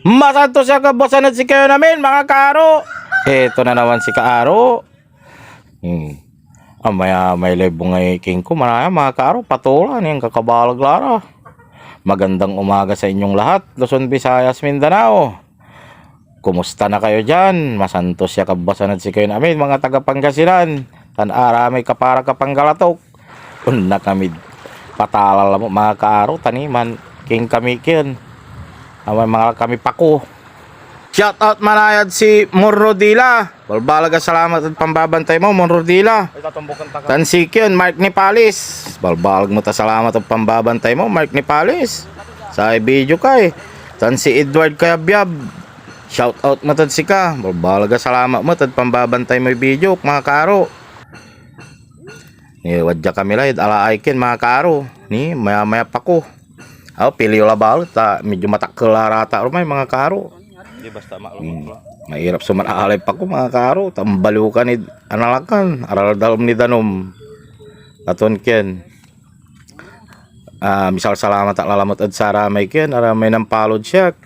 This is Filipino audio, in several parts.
Masanto siya kabasan at si kayo namin mga kaaro. Eto na naman si Kaaro. Maya may live ngay king ko maraya mga kaaro. Patulan yung kakabalag lara. Magandang umaga sa inyong lahat. Luzon, Visayas, Mindanao. Kumusta na kayo dyan? Masanto siya kabasan at si kayo namin mga taga Pangasinan. Tanara may kapara kapanggalatok. Una kami patalala mo mga kaaro. Taniman king kami kin. Mga kami pako. Shout out manayad si Monrodila. Balbalaga salamat at pambabantay mo Monrodila. Tansikyon Mark Nipalis. Balbalag mo ta salamat at pambabantay mo Mark Nipalis. Sa video kay Tansi Edward Kayabyab. Shout out mo tad si ka. Balbalaga salamat mo at pambabantay mo video mga karo. Ni wadya kami laid ala aiken mga karo. Ni maya pa ko. Pili wala balot ta medyo matakkelarata rumay mga karo. Di basta maklong. Mahirap sumanaalay pa ko mga karo. Tambalukan ni analakan. Aral dalom ni danom. Aton ken. Misal salamat at lalamot at saramay ken. Aramay ng palod siya.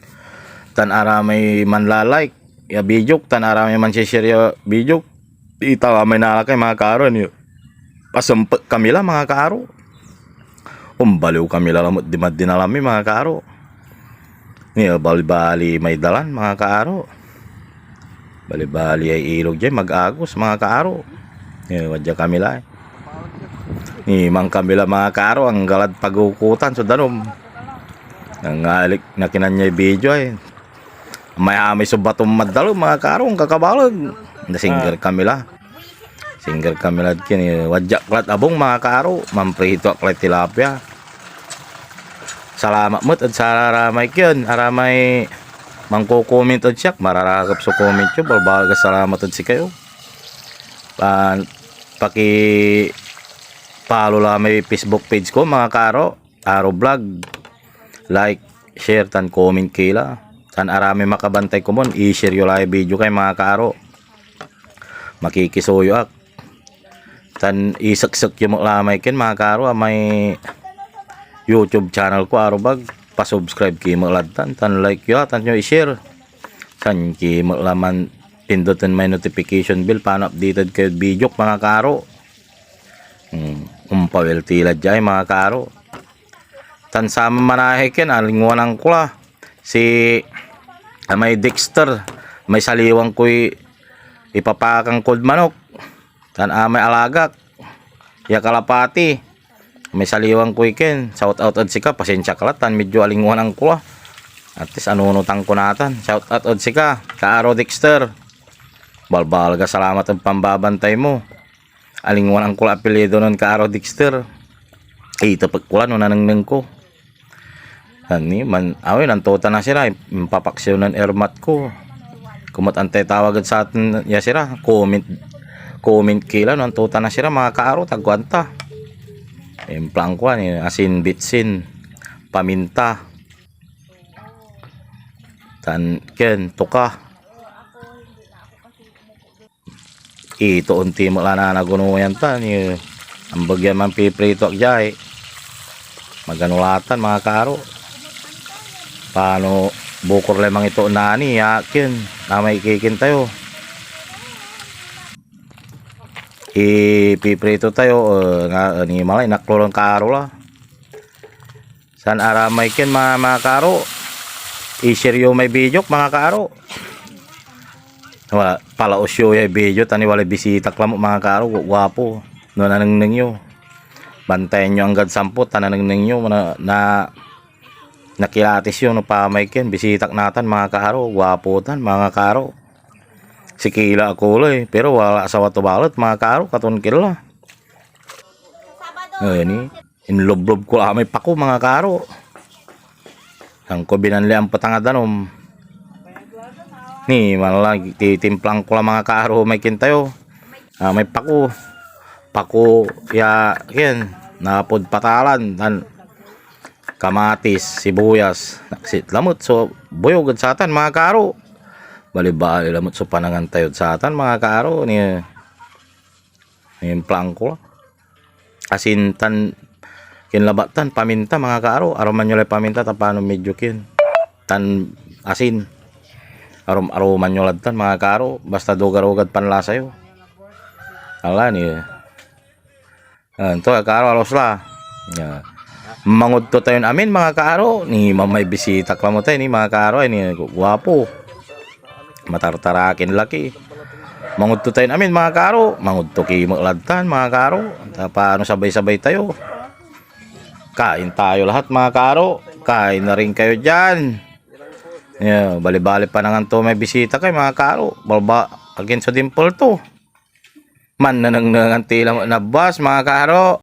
Tan aramay manlalike. Ya bijuk. Tan aramay man share ya bijuk. Italamay nalakay mga karo. Pasampet kami lah mga karo. Baliw kami lalamot di madinalami mga karo. Bali-bali may dalan mga kaaro. Bali-bali ay ilog dyan mag-agos mga kaaro. Wadya kami lang. Mang kami lang mga kaaro. Ang galad pagukutan so danom. Nangalik na kinanyay video ay. May subatong madalo mga kaaro. Ang kakabalag. Nasinger kami lang. Singer kami lang kini. Wadya klat abong mga kaaro. Mamprito klat tilapia. Salamat mo at saramay kyan. Aramay mangko-comment at siyak. Mararakap sa comment yun. Balbaga salamat at si kayo. Paki-follow lang may Facebook page ko mga karo. Aro vlog. Like, share, tan comment kila. Tan aramay makabantay ko mon. I-share yung live video kay mga karo. Makikisuyo ak. Tan isaksak yung lamay kyan mga karo. May YouTube channel ko arobag pa-subscribe ki maladtan tan like yo tan yo i-share tan ki malaman pindutin may notification bell paano updated kayo video mga karo. Pawel tila jay mga karo. Tan sama manahe ken alingwanang kula si may Dexter may saliwang koy ipapakang kod manok tan may alagak ya kalapati. May saliwang kuiken. Shout out od sika. Pasensya kalatan. Medyo alingwan ang kuha. At least anunutang ko natan. Shout out od sika. Kaaro Dexter. Balbalaga salamat ang pambabantay mo. Alingwan ang kuha apelido nun Kaaro Dexter. Ito pagkula no nanangnang ko. Ani man awin nantuta na sila. Papaksyo ng airmat ko. Kumot antay tawagad sa atin ya sila. Comment kila nantuta na sila mga Kaaro tagwanta. Implang ko ni asin bitsin paminta tan ken tuka ito unti mo lang na nagunuyan tan ang bagyan man piprito ak jay maganulatan mga karo paano bukor lemang ito nani yakin na may kikin tayo ipiprito tayo nga ni malay naklolong karo la san aramay ken mga karo i-share yung may video mga karo wala pala usyo yung video tani wala bisita klamo mga karo guwapo no nanangneng nyo bantayan nyo anggad sampot tananangneng nyo na nakilatis yun no pamay ken bisitak natan mga karo guwapo tan mga karo. Sikila ako loy pero wala sa wato balot mga karo katon kila. Ini inloblob ko may pako mga karo. Ang ko binanli ang patangadanom. Ni malag titimplang ko lang mga karo may kintayo. May pako. Pako ya ken napod patalan tan kamatis, sibuyas, naksit lamot so buyog sa atan mga karo. Bali-bali lamot so panangan tayo sa atan mga kaaro ni implang ko asin tan kinlabatan paminta mga kaaro aron man nyo paminta tapano medyo kin tan asin. Arum-aruman nyo ladtan mga karo. Basta dugar-ugad panlasa yo. Ala ni. Ito karo alos la. Yeah. Mangudto tayo amin mga karo. Ni mamay bisita ka mo tayo ni mga karo. Ni guwapo. Matartarakin laki. Mangudto tayo amin mga karo. Mangudto kimo ladtan mga karo. Paano sabay-sabay tayo. Kain tayo lahat mga karo. Kain na rin kayo dyan. Yeah, bali-bali pa nang to may bisita kay mga karo. Balba again sa dimple to. Man na nang nangantila mo na bus mga karo.